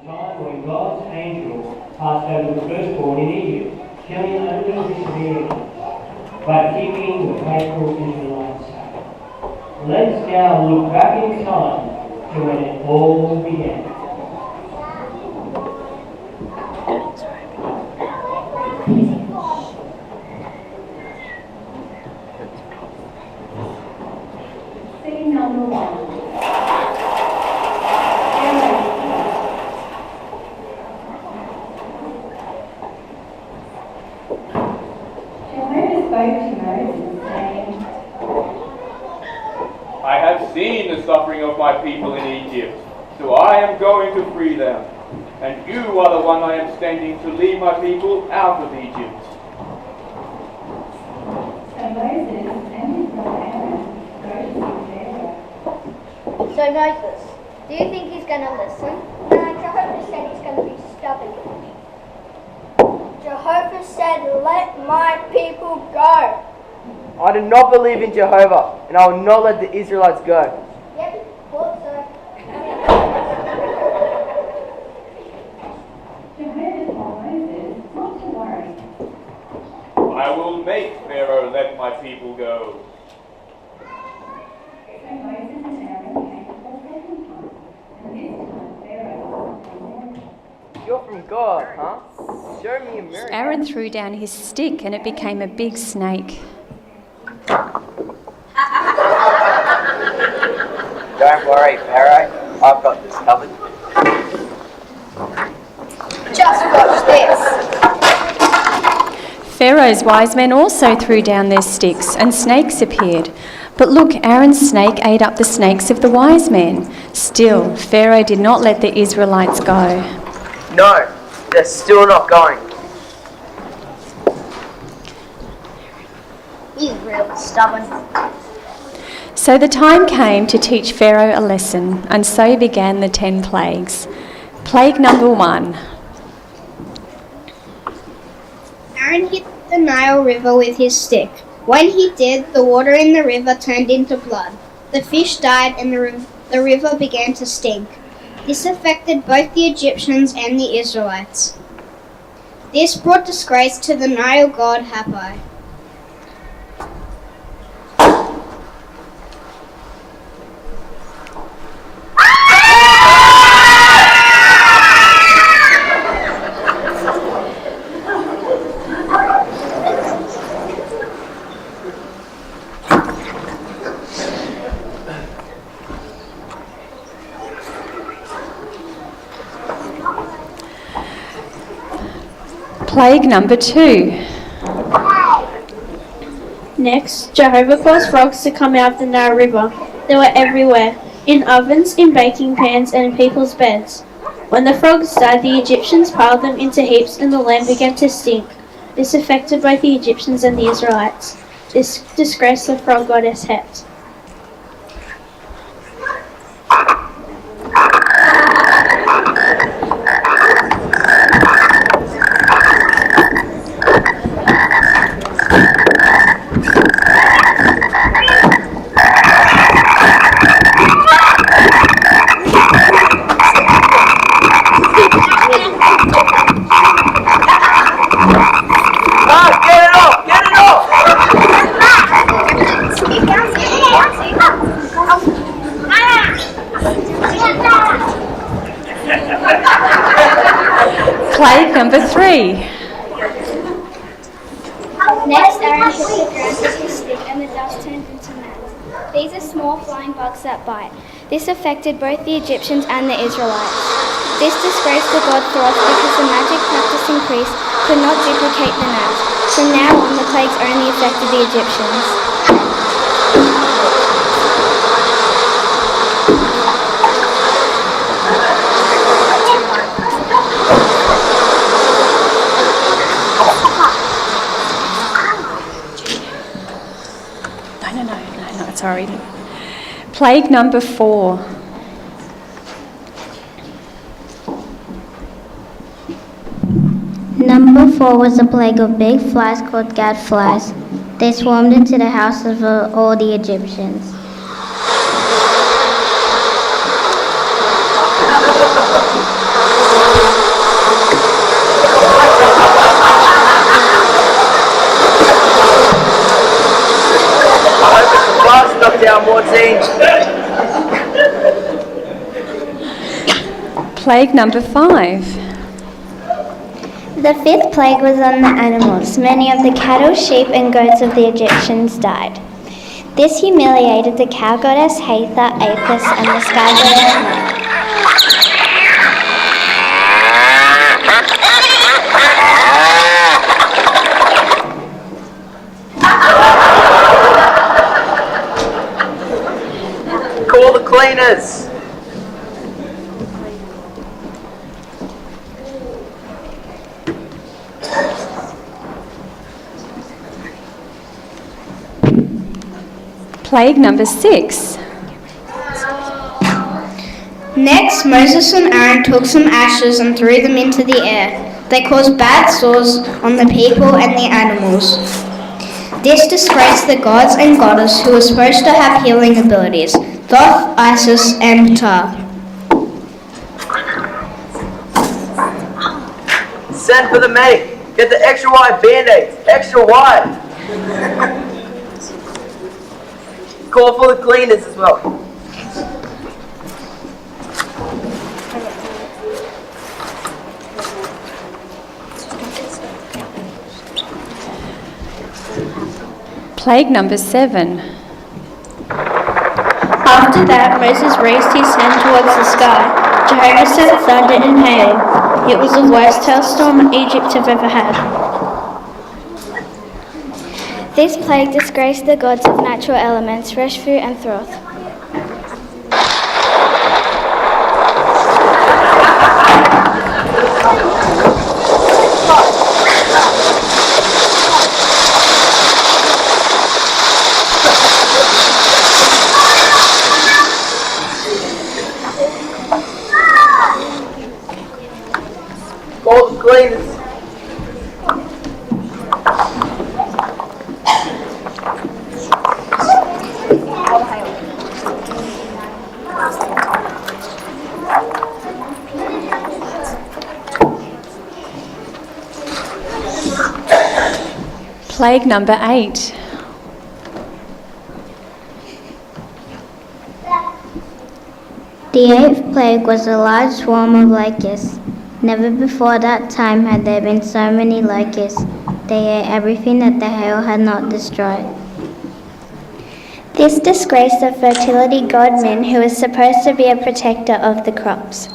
time when God's angel passed over the firstborn in Egypt, killing only the civilians, but keeping the faithful Israelites safe. Let's now look back in time to when it all began. Scene number 1. Jehovah spoke to Moses, saying, I have seen the suffering of my people in Egypt, so I am going to free them. And you are the one I am sending to lead my people out of Egypt. So Moses and his brother Aaron go to see Pharaoh. So Moses, do you think he's going to listen? No, Jehovah said he's going to be stubborn. Jehovah said, let my people go. I do not believe in Jehovah, and I will not let the Israelites go. Yep, thought so. Jehovah told Moses not to worry. I will make Pharaoh let my people go. So Moses and Aaron came for the second time, and this time Pharaoh was there. You're from God, huh? Show me a miracle. Aaron threw down his stick and it became a big snake. Don't worry, Pharaoh. I've got this covered. Just watch this. Pharaoh's wise men also threw down their sticks and snakes appeared. But look, Aaron's snake ate up the snakes of the wise men. Still, Pharaoh did not let the Israelites go. No, they're still not going. He's really stubborn. So the time came to teach Pharaoh a lesson, and so began the 10 plagues. Plague number 1. Aaron hit the Nile River with his stick. When he did, the water in the river turned into blood. The fish died and the river began to stink. This affected both the Egyptians and the Israelites. This brought disgrace to the Nile god Hapi. Plague number 2. Next, Jehovah caused frogs to come out of the Nile River. They were everywhere, in ovens, in baking pans, and in people's beds. When the frogs died, the Egyptians piled them into heaps and the land began to stink. This affected both the Egyptians and the Israelites. This disgraced the frog goddess Hept. Plague number 3. Next, Aaron hit the ground with his stick and the dust turned into gnats. These are small flying bugs that bite. This affected both the Egyptians and the Israelites. This disgraced the god Thoth because the magic practicing priests could not duplicate the gnats. From now on, the plagues only affected the Egyptians. No, sorry. Plague number 4. Number 4 was a plague of big flies called gadflies. They swarmed into the houses of all the Egyptians. Plague number 5. The fifth plague was on the animals. Many of the cattle, sheep, and goats of the Egyptians died. This humiliated the cow goddess Hathor, Apis, and the sky goddess Mut. Call the cleaners. Plague number 6. Next, Moses and Aaron took some ashes and threw them into the air. They caused bad sores on the people and the animals. This disgraced the gods and goddess who were supposed to have healing abilities, Thoth, Isis, and Ptah. Send for the medic. Get the extra wide band-aids. Extra wide. Call for the cleaners as well. Plague number 7. After that, Moses raised his hand towards the sky. Jehovah sent thunder and hail. It was the worst hailstorm Egypt have ever had. This plague disgraced the gods of natural elements, Reshfu and Thoth. Call the cleaners. Plague number 8. The eighth plague was a large swarm of locusts. Never before that time had there been so many locusts. They ate everything that the hail had not destroyed. This disgraced the fertility god Min, who was supposed to be a protector of the crops.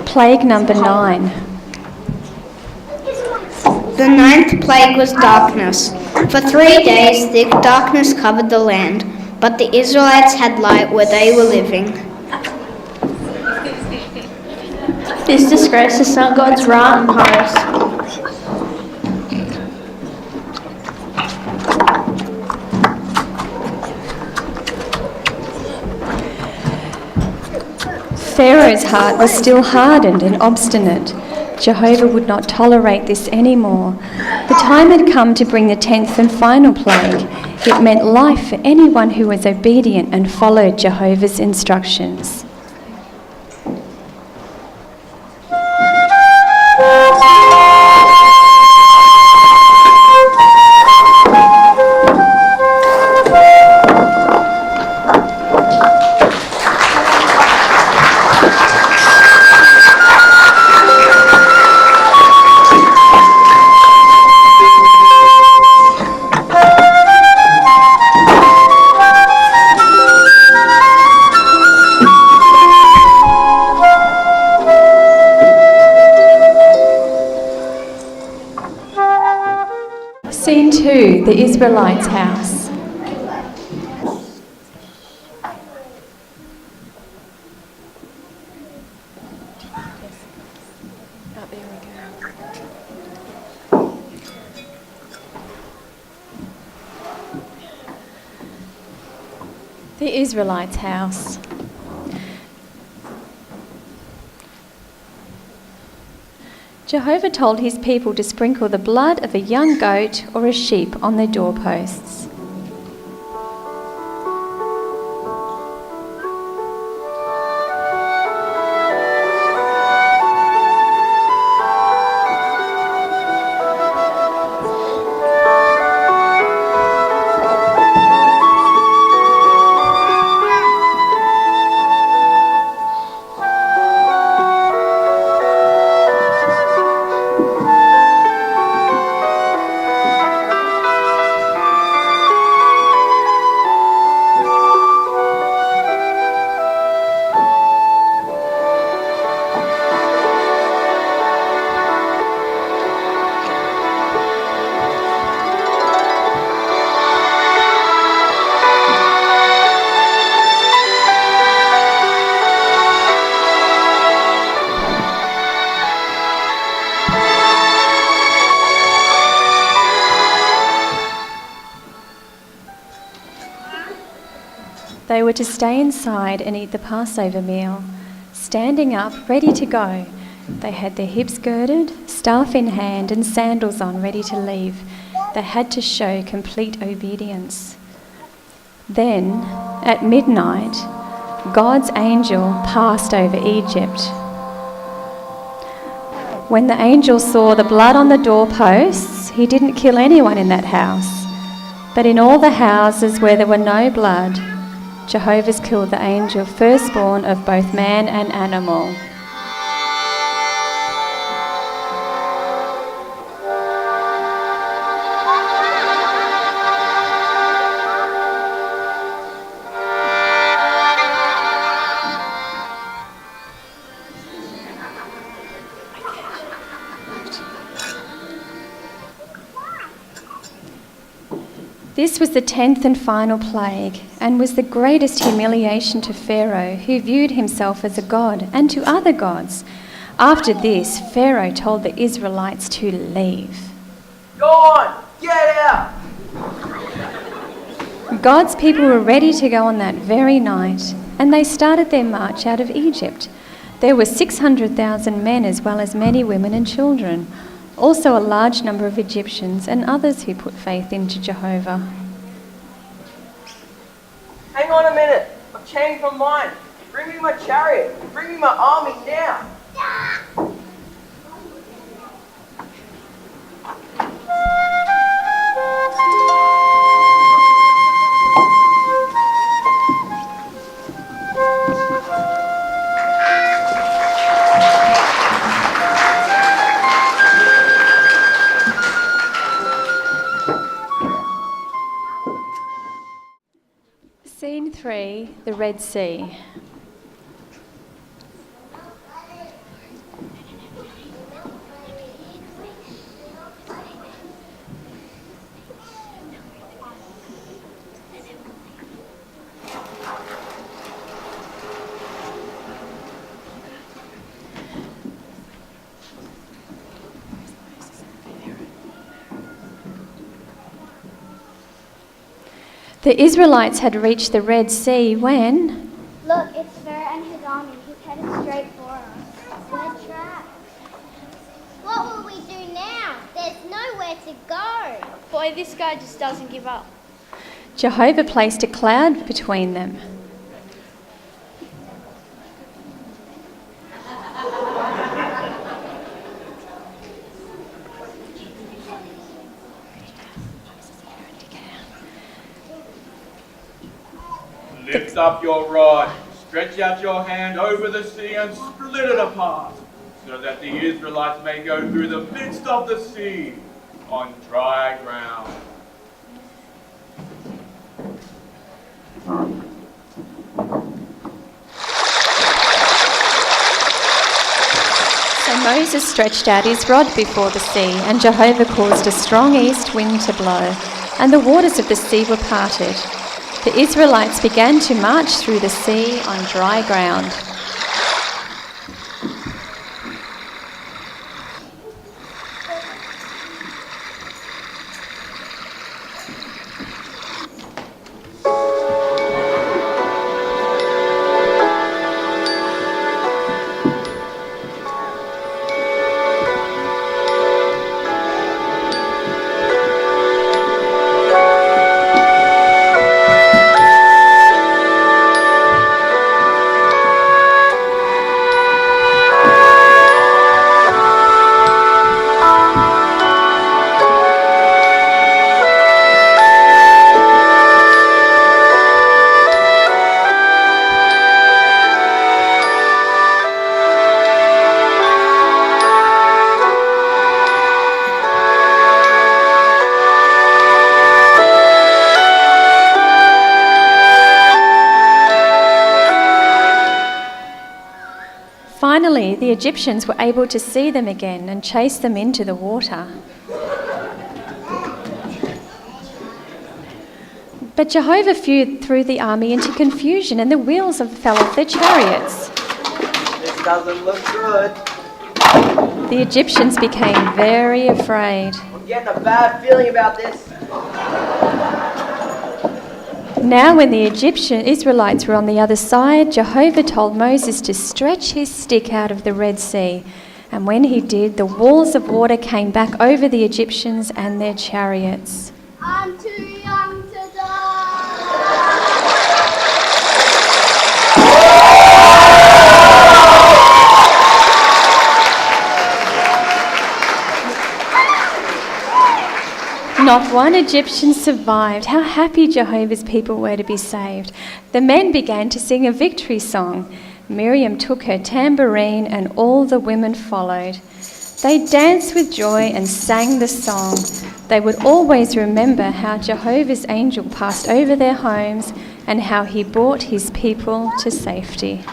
Plague number 9. The ninth plague was darkness. For 3 days thick darkness covered the land, but the Israelites had light where they were living. This disgraced the sun gods Ra and Horus. Pharaoh's heart was still hardened and obstinate. Jehovah would not tolerate this anymore. The time had come to bring the 10th and final plague. It meant life for anyone who was obedient and followed Jehovah's instructions. Scene 2, the Israelites' house. The Israelites' house. Jehovah told his people to sprinkle the blood of a young goat or a sheep on their doorposts. They were to stay inside and eat the Passover meal, standing up, ready to go. They had their hips girded, staff in hand, and sandals on, ready to leave. They had to show complete obedience. Then, at midnight, God's angel passed over Egypt. When the angel saw the blood on the doorposts, he didn't kill anyone in that house. But in all the houses where there were no blood, Jehovah's killed the angel firstborn of both man and animal. This was the 10th and final plague, and was the greatest humiliation to Pharaoh, who viewed himself as a god, and to other gods. After this, Pharaoh told the Israelites to leave. Go on, get out! God's people were ready to go on that very night, and they started their march out of Egypt. There were 600,000 men as well as many women and children. Also a large number of Egyptians and others who put faith into Jehovah. Hang on a minute, I've changed my mind. Bring me my chariot, bring me my army now. Scene 3, the Red Sea. The Israelites had reached the Red Sea when... Look, it's Pharaoh and his army. He's headed straight for us. We're trapped. What will we do now? There's nowhere to go. Boy, this guy just doesn't give up. Jehovah placed a cloud between them. Lift up your rod, stretch out your hand over the sea and split it apart, so that the Israelites may go through the midst of the sea on dry ground. So Moses stretched out his rod before the sea, and Jehovah caused a strong east wind to blow, and the waters of the sea were parted. The Israelites began to march through the sea on dry ground. Finally, the Egyptians were able to see them again and chase them into the water. But Jehovah threw the army into confusion, and the wheels fell off their chariots. This doesn't look good. The Egyptians became very afraid. I'm getting a bad feeling about this. Now when the Israelites were on the other side, Jehovah told Moses to stretch his stick out of the Red Sea. And when he did, the walls of water came back over the Egyptians and their chariots. I'm too young to die. Not one Egyptian survived. How happy Jehovah's people were to be saved. The men began to sing a victory song. Miriam took her tambourine and all the women followed. They danced with joy and sang the song. They would always remember how Jehovah's angel passed over their homes and how he brought his people to safety.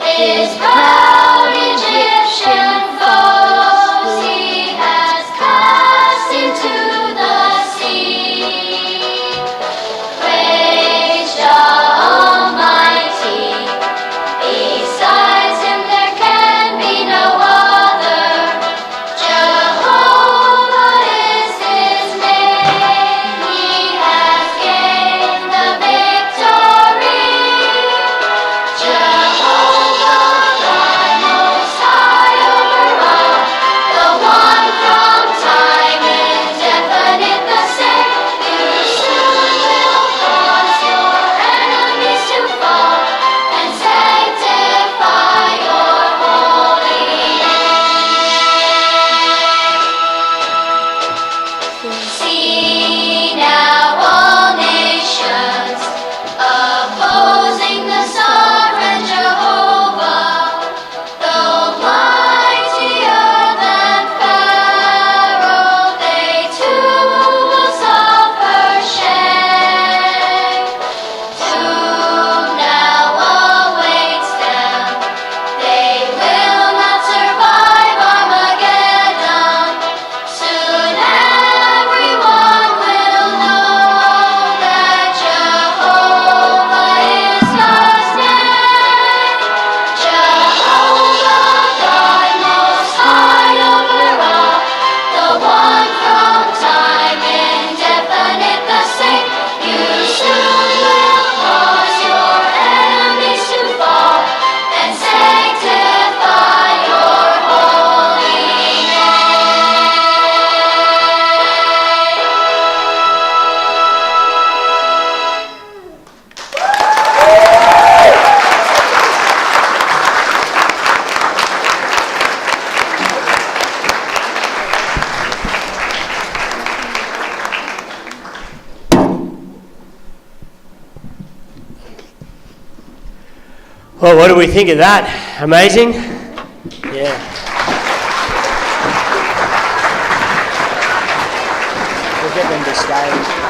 His proud Egyptian foes he has cast into the Well, what do we think of that? Amazing? Yeah. We'll get them to stay.